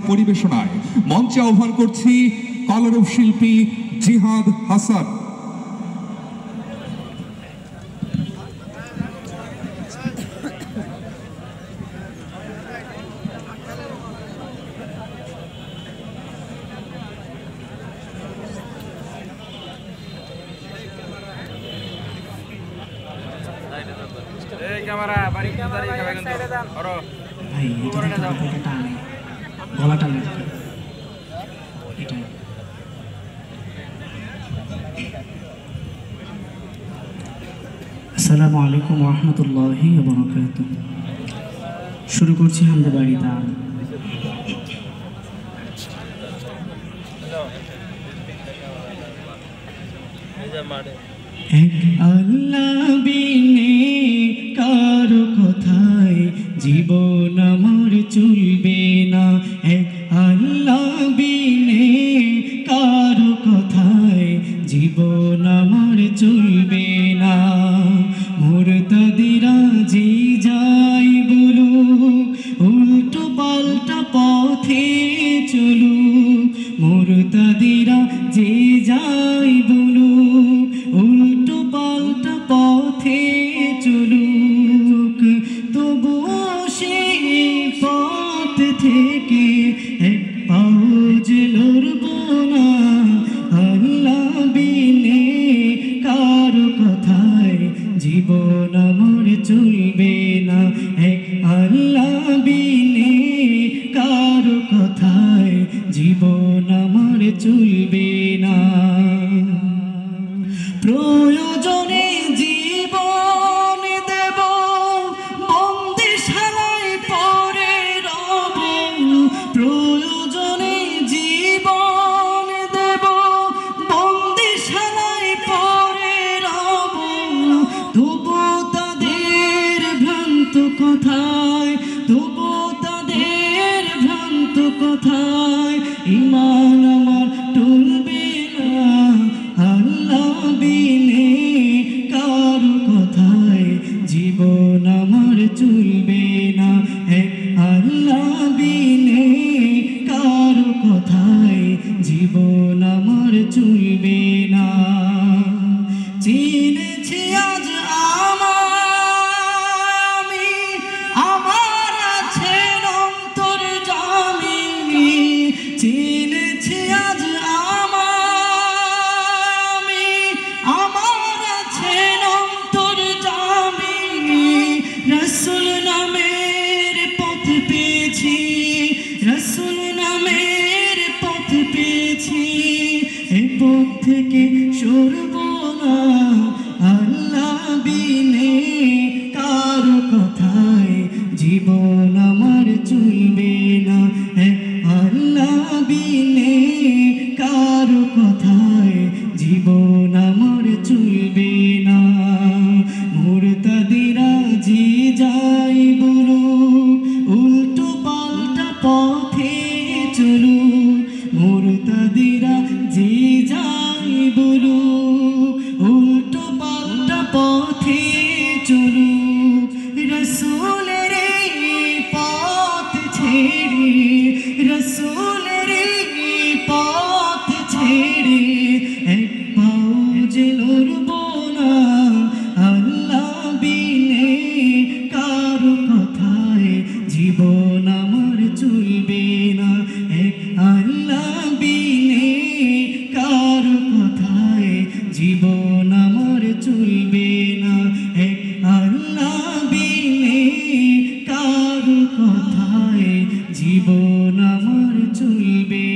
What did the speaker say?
পরিবেশনায় মঞ্চে আহ্বান করছি কলরব শিল্পী জিহাদ হাসান। আসসালামু আলাইকুম ওয়া রাহমাতুল্লাহি ওয়া বারাকাতুহু। শুরু করছি হামদে বাড়ি তাল। এক আল্লাহ বিনে কারো কথায় জীবন আমার চলবে না। এক আল্লাহ বিনে কারো কথায় জীবন আমার চলবে না। মুরতাদিরা যে যাই বলুক, উল্টো পাল্টা পথে চলুক। মুরতাদিরা যে যাই বলুক, উল্টো পাল্টা পথে চলুক। তবুও সেই পথ থেকে এক পাও যে লড়ব না। আল্লাহ বিনে কারো কথায় জীবন আমার চলবে না। এক আল্লাহ বিনে কারো কথায় জীবন আমার চলবে না। প্রয়োজনে জীবন দেব, বন্দিশালায় পড়ে রব। প্রয়োজনে জীবন দেব, বন্দিশালায় পড়ে রব। তবু তাদের ভ্রান্ত কথায়, তবু তাদের ভ্রান্ত কথায় ঈমান আমার টলবে না। আল্লাহ বিনে কারো কথায় জীবন আমার চলবে না। এক আল্লাহ বিনে কারো কথায় জীবন আমার চলবে না। চিনেছি আজ আমি, আমার আছেন অন্তর্যামী। চিনেছি আজ আমি, আমার আছেন অন্তর্যামী। রাসূল নামের পথ পেয়েছি, রাসূল নামের পথ পেয়েছি। এই পথ থেকে সরব না। আল্লাহ বিনে কারো কথায় জীবন আমার চলবে না। আল্লাহ বিনে কারো কথায় জীবন আমার চলবে না। মুরতাদিরা যে যাই বলুক, উল্টো পাল্টা পথে চলুক। মুরতাদিরা যে যাই বলুক, উল্টো পাল্টা পথে চলুক। রাসূলের পথ ছেড়ে, রাসূলের পথ ছেড়ে এক পাও যে লড়ব না। আল্লাহ বিনে কারো কথায় জীবন আমার চলবে না। এক আল্লাহ বিনে কারো কথায় জীবন আমার চলবে না। এক আল্লাহ বিনে কারো কথায় জীবন আমার চলবে